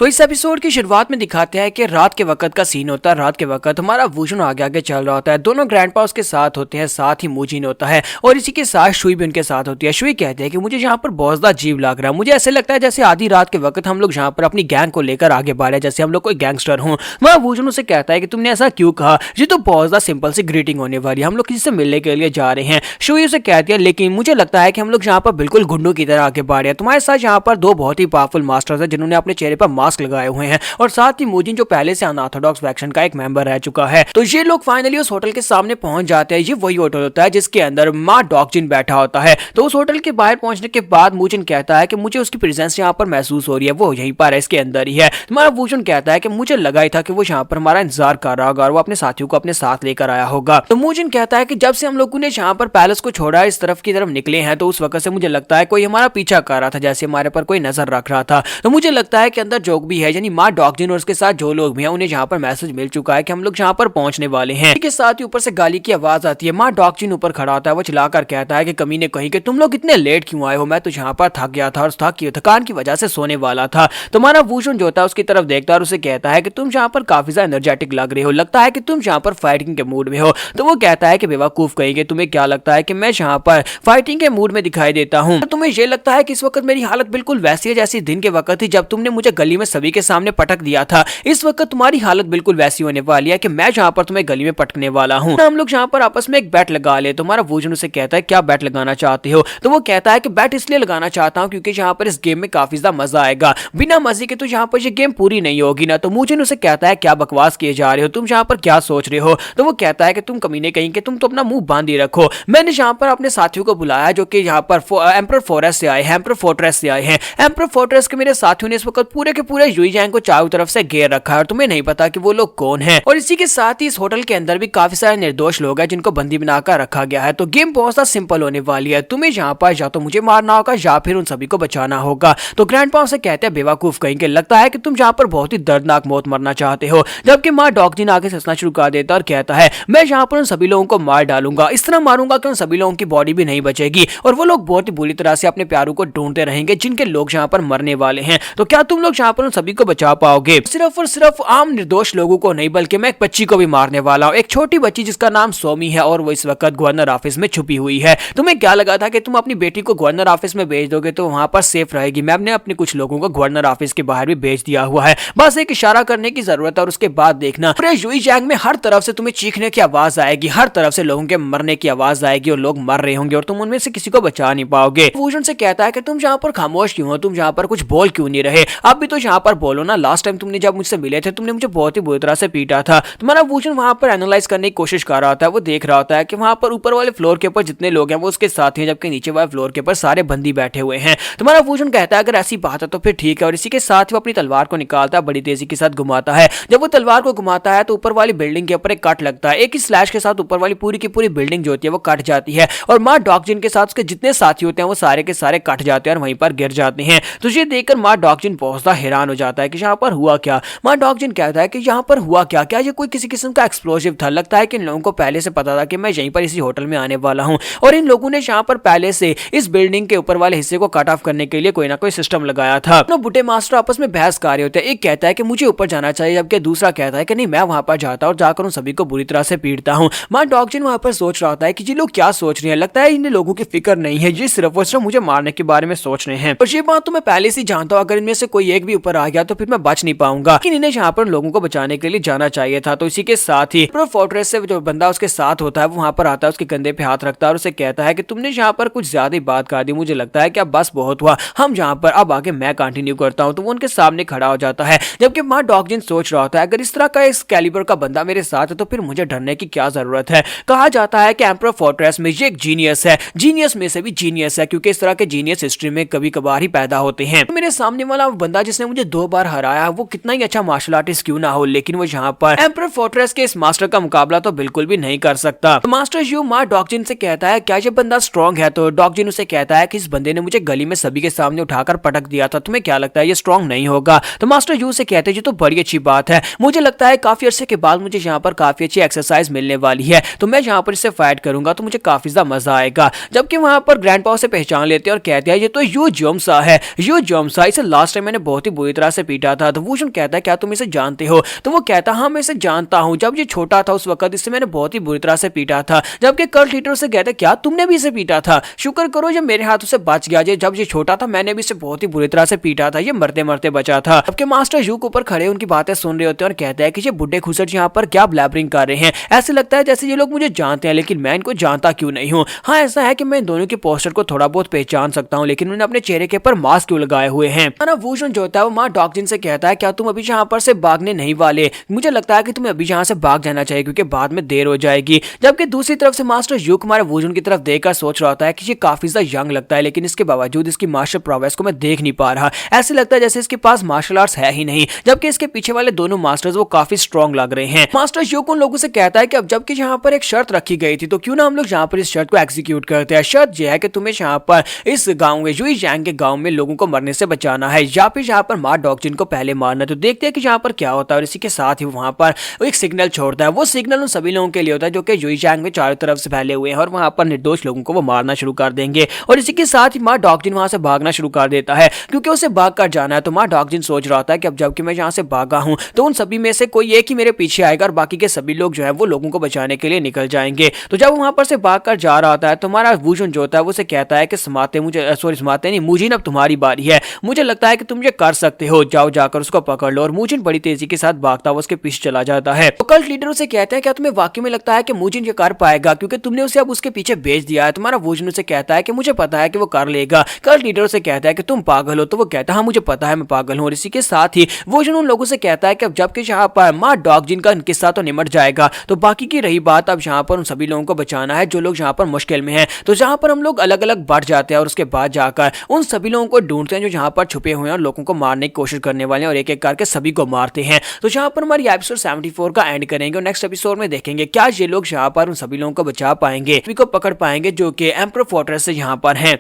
तो इस एपिसोड की शुरुआत में दिखाते हैं कि रात के वक्त का सीन होता है। रात के वक्त हमारा वूजन आगे आगे चल रहा होता है, दोनों ग्रैंडपा उसके साथ होते हैं, साथ ही मूजिन होता है और इसी के साथ शुई भी उनके साथ होती है। शुई कहते हैं कि मुझे यहाँ पर बहुत ज्यादा अजीब लग रहा है, मुझे ऐसे लगता है जैसे आधी रात के वक्त हम लोग यहाँ पर अपनी गैंग को लेकर आगे बढ़े, जैसे हम लोग कोई गैंगस्टर हूँ। वह वूजन उसे कहता है कि तुमने ऐसा क्यों कहा, ये तो बहुत ज्यादा सिंपल सी ग्रीटिंग होने वाली है, हम लोग किसी से मिलने के लिए जा रहे हैं। शुई उसे कहती है लेकिन मुझे लगता है कि हम लोग यहाँ पर बिल्कुल गुंडों की तरह आगे बढ़े हैं, तुम्हारे साथ यहाँ पर दो बहुत ही पावरफुल मास्टर्स हैं जिन्होंने अपने चेहरे पर मास्क लगाए हुए हैं और साथ ही मूजिन जो पहले से अनऑर्थोडॉक्स फैक्शन का एक मेंबर रह चुका है। तो ये लोग फाइनली उस होटल के सामने पहुंच जाते हैं। ये वही होटल होता है जिसके अंदर माँ डॉकजिन बैठा होता है। तो उस होटल के बाहर पहुंचने के बाद मूजिन कहता है कि मुझे उसकी प्रेजेंस यहाँ पर महसूस हो रही है, वो यहीं पर है, इसके अंदर ही है। तुम्हारा वूजन कहता है कि मुझे लगा ही था कि वो यहाँ पर हमारा इंतजार कर रहा होगा और वो अपने साथियों को अपने साथ लेकर आया होगा। तो मूजिन कहता है कि जब से हम लोगों ने यहाँ पर पैलेस को छोड़ा, इस तरफ की तरफ निकले हैं, तो उस वक्त से मुझे लगता है कोई हमारा पीछा कर रहा था, जैसे हमारे पर कोई नजर रख रहा था। तो मुझे लगता है कि अंदर जोक भी है, यानी माँ डॉकजिन और उसके साथ जो लोग भी हैं उन्हें यहाँ पर मैसेज मिल चुका है कि हम लोग यहाँ पर पहुंचने वाले हैं। इसके साथ ही ऊपर से गाली की आवाज आती है। माँ डॉकजिन ऊपर खड़ा होता है, वो चिल्लाकर कहता है कि कमीने कहीं कि तुम लोग इतने लेट क्यों आए हो, मैं तो यहाँ पर थक गया था और थकान की वजह से सोने वाला था। तुम्हारा वूजन जो होता है उसकी तरफ देखता है और उसे कहता है कि तुम यहाँ पर काफी ज्यादा एनर्जेटिक लग रहे हो, लगता है कि तुम यहाँ पर फाइटिंग के मूड में हो। तो वो कहता है कि बेवकूफ कहेंगे, तुम्हें क्या लगता है कि मैं यहाँ पर फाइटिंग के मूड में दिखाई देता हूँ? तो तुम्हें ये लगता है कि इस वक्त मेरी हालत बिल्कुल वैसी है जैसी दिन के वक्त थी जब तुमने मुझे गली में सभी के सामने पटक दिया था। इस वक्त तुम्हारी हालत बिल्कुल वैसी होने वाली है कि मैं यहाँ पर तुम्हें गली में पटकने वाला हूँ। हम लोग यहाँ पर आपस में एक बैट लगा ले। तुम्हारा वूजन उसे कहता है क्या बैट लगाना चाहते हो? तो वो कहता है कि बैट इसलिए लगाना चाहता हूँ क्योंकि यहाँ पर इस गेम में काफी ज्यादा मजा आएगा, बिना मजे के तो यहाँ पर ये गेम पूरी नहीं होगी ना। तो वूजन उसे कहता है क्या बकवास किए जा रहे हो, तुम यहाँ पर क्या सोच रहे हो? तो वो कहता है कि तुम कमीने कहीं के तुम तो अपना मुंह बांध ही रखो, मैंने यहाँ पर अपने साथियों को बुलाया जो कि यहाँ पर एम्परर फॉरेस्ट से आए हैं, एम्परर फोर्ट्रेस से आए हैं। एम्परर फोर्ट्रेस के मेरे साथियों ने इस वक्त पूरे के पूरे युईजैंग को चारों तरफ से घेर रखा है और तुम्हें नहीं पता कि वो लोग कौन हैं। और इसी के साथ ही इस होटल के अंदर भी काफी सारे निर्दोष लोग हैं जिनको बंदी बनाकर रखा गया है। तो गेम बहुत सा सिंपल होने वाली है, तुम्हें यहाँ पर या तो मुझे मारना होगा या फिर उन सभी को बचाना होगा। तो ग्रैंडपा से कहते हैं बेवकूफ कहेंगे, लगता है कि तुम यहाँ पर बहुत ही दर्दनाक मौत मरना चाहते हो। जबकि माँ डॉकजिन आगे हंसना शुरू कर देता और कहता है मैं यहाँ पर उन सभी लोगों को मार डालूंगा, इस तरह मारूंगा कि उन सभी लोगों की बॉडी भी नहीं बचेगी और वो लोग बहुत ही बुरी तरह से अपने प्यारों को ढूंढते रहेंगे जिनके लोग यहाँ पर मरने वाले हैं। तो क्या तुम लोग यहाँ पर उन सभी को बचा पाओगे? सिर्फ और सिर्फ आम निर्दोष लोगों को नहीं बल्कि मैं एक बच्ची को भी मारने वाला हूँ, एक छोटी बच्ची जिसका नाम सोमी है और वो इस वक्त गवर्नर ऑफिस में छुपी हुई है। तुम्हें क्या लगा था कि तुम अपनी बेटी को गवर्नर ऑफिस में भेज दोगे तो वहां पर सेफ रहेगी? मैंने अपने कुछ लोगों को गवर्नर ऑफिस के बाहर भी भेज दिया हुआ है, बस एक इशारा करने की जरूरत है और उसके बाद देखना पूरे युईजैंग में हर तरफ से तुम्हें चीखने की आवाज आएगी, हर तरफ से लोगों के मरने की आवाज आएगी और लोग मर रहे होंगे और तुम उनमें से किसी को बचा नहीं पाओगे। वूजन से कहता है कि तुम यहाँ पर खामोश क्यों हो, तुम यहाँ पर कुछ बोल क्यों नहीं रहे? अब भी तो यहाँ पर बोलो ना, लास्ट टाइम तुमने जब मुझसे मिले थे तुमने मुझे बहुत ही बुरी तरह से पीटा था। तुम्हारा वूजन वहां पर एनालाइज करने की कोशिश कर रहा होता है, वो देख रहा होता है कि वहां पर ऊपर वाले फ्लोर के ऊपर जितने लोग हैं वो उसके साथ हैं जबकि नीचे वाले फ्लोर के ऊपर सारे बंदी बैठे हुए हैं। तुम्हारा वूजन कहता है अगर ऐसी बात है तो फिर ठीक है और इसी के साथ वो अपनी तलवार को निकालता है, बड़ी तेजी के साथ घुमाता है। जब वो तलवार को घुमाता है तो ऊपर वाली बिल्डिंग के ऊपर एक कट लगता है, एक ही स्लैश के साथ ऊपर वाली पूरी की पूरी बिल्डिंग जो होती है वो कट जाती है और माँ डॉकजिन के साथ उसके जितने साथी होते हैं वो सारे के सारे कट जाते हैं और वहीं पर गिर जाते हैं। तो ये देखकर माँ डॉकजिन बहुत ज्यादा हैरान हो जाता है कि यहाँ पर हुआ क्या। माँ डॉकजिन कहता है कि यहाँ पर हुआ क्या, क्या ये कोई किसी किस्म का एक्सप्लोजिव था? लगता है कि इन लोगों को पहले से पता था कि मैं यहीं पर इसी होटल में आने वाला हूँ और इन लोगों ने यहाँ पर पहले से इस बिल्डिंग के ऊपर वाले हिस्से को कट ऑफ करने के लिए कोई ना कोई सिस्टम लगाया था। तो बुड्ढे मास्टर आपस में बहस कर रहे होते हैं, एक कहता है कि मुझे ऊपर जाना चाहिए जबकि दूसरा कहता है कि नहीं मैं वहां पर जाता और जाकर उन सभी को बुरी तरह से पीटता हूँ। माँ डॉकजिन वहां पर सोच रहा होता है कि ये लोग क्या सोच रहे हैं, लगता है इन लोगों की फिक्र नहीं है, ये सिर्फ और सिर्फ मुझे मारने के बारे में सोच रहे हैं। और ये बात तो मैं पहले से जानता हूँ, अगर इनमें से कोई एक भी ऊपर आ गया तो फिर मैं बच नहीं पाऊंगा, लेकिन इन्हें यहाँ पर लोगों को बचाने के लिए जाना चाहिए था। तो इसी के साथ ही फोर्ट्रेस से जो बंदा उसके साथ होता है वो वहां पर आता है, उसके कंधे पे हाथ रखता है और उसे कहता है कि तुमने यहाँ पर कुछ ज्यादा ही बात कर दी, मुझे लगता है कि अब बस बहुत हुआ, हम यहाँ पर अब आगे मैं कंटिन्यू करता हूँ। तो वो उनके सामने खड़ा हो जाता है जबकि माँ डॉकजिन सोच रहा होता है अगर इस तरह का इस कैलिबर का बंदा मेरे साथ है तो फिर मुझे डरने की क्या जरूरत है। कहा जाता है कि एम्परर फोर्ट्रेस में ये एक जीनियस है, जीनियस में से भी जीनियस है क्योंकि इस तरह के जीनियस हिस्ट्री में कभी कभार ही पैदा होते हैं। तो मेरे सामने वाला बंदा जिसने मुझे 2 बार हराया वो कितना ही अच्छा मार्शल आर्टिस्ट क्यों ना हो, लेकिन वो यहाँ पर एम्परर फोर्ट्रेस के इस मास्टर का मुकाबला तो बिल्कुल भी नहीं कर सकता। तो मास्टर यू माँ डॉकजिन से कहता है क्या ये बंदा स्ट्रॉन्ग है? तो डॉकजिन उसे कहता है कि इस बंदे ने मुझे गली में सभी के सामने उठाकर पटक दिया था, तुम्हें क्या लगता है ये स्ट्रॉन्ग नहीं होगा? तो मास्टर यू से कहते हैं ये तो बड़ी अच्छी बात है, मुझे लगता है काफी अरसे के बाद मुझे यहाँ पर काफी अच्छी एक्सरसाइज मिलने वाली है, तो मैं यहाँ पर इससे फाइट करूंगा तो मुझे काफी ज्यादा मजा आएगा। जबकि वहां पर ग्रैंडपा से पहचान लेते हैं और कहते हैं ये तो यू जोमसा है, यू जोमसा, इसे लास्ट टाइम मैंने बहुत ही बुरी बुरी तरह से पीटा था। तो वूशुन कहता है क्या तुम इसे जानते हो? तो वो कहता हाँ मैं इसे जानता हूँ, जब ये छोटा था उस वक्त इसे मैंने बहुत ही बुरी तरह से पीटा था। जबकि कल्ट लीडर से कहता है क्या तुमने भी इसे पीटा था? शुक्र करो जब मेरे हाथों से बच गया। जब ये छोटा था मैंने भी इसे बहुत ही बुरी तरह से पीटा था, ये मरते मरते बचा था। जबकि मास्टर यूक ऊपर खड़े उनकी बातें सुन रहे होते हैं और कहता है कि ये बुड्ढे खुसट यहाँ पर क्या ब्लैबरिंग कर रहे हैं। ऐसे लगता है जैसे ये लोग मुझे जानते हैं लेकिन मैं इनको जानता क्यों नहीं हूँ। हाँ ऐसा है कि मैं इन दोनों के पोस्टर को थोड़ा बहुत पहचान सकता हूँ लेकिन उन्होंने अपने चेहरे के ऊपर मास्क क्यों लगाए हुए हैं। वूशुन जो होता है वो माँ डॉकजिन से कहता है क्या तुम अभी यहाँ पर से भागने नहीं वाले? मुझे लगता है कि तुम्हें अभी यहाँ से भाग जाना चाहिए क्योंकि बाद में देर हो जाएगी। जबकि दूसरी तरफ से मास्टर यूक हमारे वूशुन की तरफ देखकर सोच रहा होता है कि ये काफी ज्यादा यंग लगता है लेकिन इसके बावजूद इसकी मार्शल प्रोग्रेस को मैं देख नहीं पा रहा। ऐसे लगता है जैसे इसके पास मार्शल आर्ट्स है ही नहीं, जबकि इसके पीछे वाले दोनों मास्टर्स वो काफी स्ट्रॉन्ग लग रहे हैं। मास्टर यूक उन लोगों से कहता है कि अब जबकि यहाँ पर एक शर्त रखी गई थी तो क्यों ना हम लोग यहाँ पर इस शर्त को एग्जीक्यूट करते हैं। शर्त यह है कि तुम्हें यहाँ पर इस गाँव में युई जैंग के गाँव में लोगों को मरने से बचाना है या फिर यहाँ पर माँ डॉकजिन को पहले मारना है। तो देखते हैं कि यहाँ पर क्या होता है और इसी के साथ ही वहाँ पर एक सिग्नल छोड़ता है। वो सिग्नल उन सभी लोगों के लिए होता है जो कि युई जैंग में चारों तरफ से फैले हुए हैं और वहाँ पर निर्दोष लोगों को वो मारना शुरू कर देंगे। और इसी के साथ ही माँ डॉकजिन वहाँ से भागना शुरू कर देता है क्योंकि उसे भाग कर जाना है। तो माँ डॉकजिन सोच रहा था कि अब जबकि मैं यहाँ से भागा हूँ तो उन सभी में से कोई एक ही मेरे पीछे आएगा और बाकी के सभी लोग जो है वो लोगों को बचाने के लिए निकल जाएंगे। तो जब वहाँ पर से भाग कर जा रहा होता है तो हमारा वूशुन जो होता है वो उसे कहता है कि समाते मुझे समाते नहीं मुजिन अब तुम्हारी बारी है, मुझे लगता है कि तुम ये कर सकते हो, जाओ जाकर उसको पकड़ लो। और मुजिन बड़ी तेजी के साथ भागता हुआ उसके पीछे चला जाता है। तो कल्ट लीडर उसे कहता है क्या तुम्हें वाकई में लगता है कि मुजिन ये कर पाएगा क्योंकि तुमने उसे अब उसके पीछे भेज दिया है? तुम्हारा वूशुन उसे कहता है कि मुझे पता है कि वो कर लेगा। कल्ट लीडर उसे कहता है कि तुम पागल हो? तो वो कहता है हाँ मुझे पता है मैं पागल हूँ। और इसी के साथ ही वूशुन उन लोगों से कहता है कि अब जबकि यहाँ पर माँ डॉकजिन का किस्सा तो निमट जाएगा तो बाकी की रही बात अब यहाँ पर उन सभी लोगों को बचाना है जो लोग यहाँ पर मुश्किल में हैं। तो जहाँ पर हम लोग अलग अलग बढ़ जाते हैं और उसके बाद जाकर उन सभी लोगों को ढूंढते हैं जो यहाँ पर छुपे हुए हैं और लोगों को मारने की कोशिश करने वाले हैं और एक एक करके सभी को मारते हैं। तो जहाँ पर हमारी एपिसोड 74 का एंड करेंगे और नेक्स्ट एपिसोड में देखेंगे क्या ये लोग यहाँ पर उन सभी लोगों को बचा पाएंगे, सभी को पकड़ पाएंगे जो कि एम्परर फोर्ट्रेस से यहाँ पर हैं।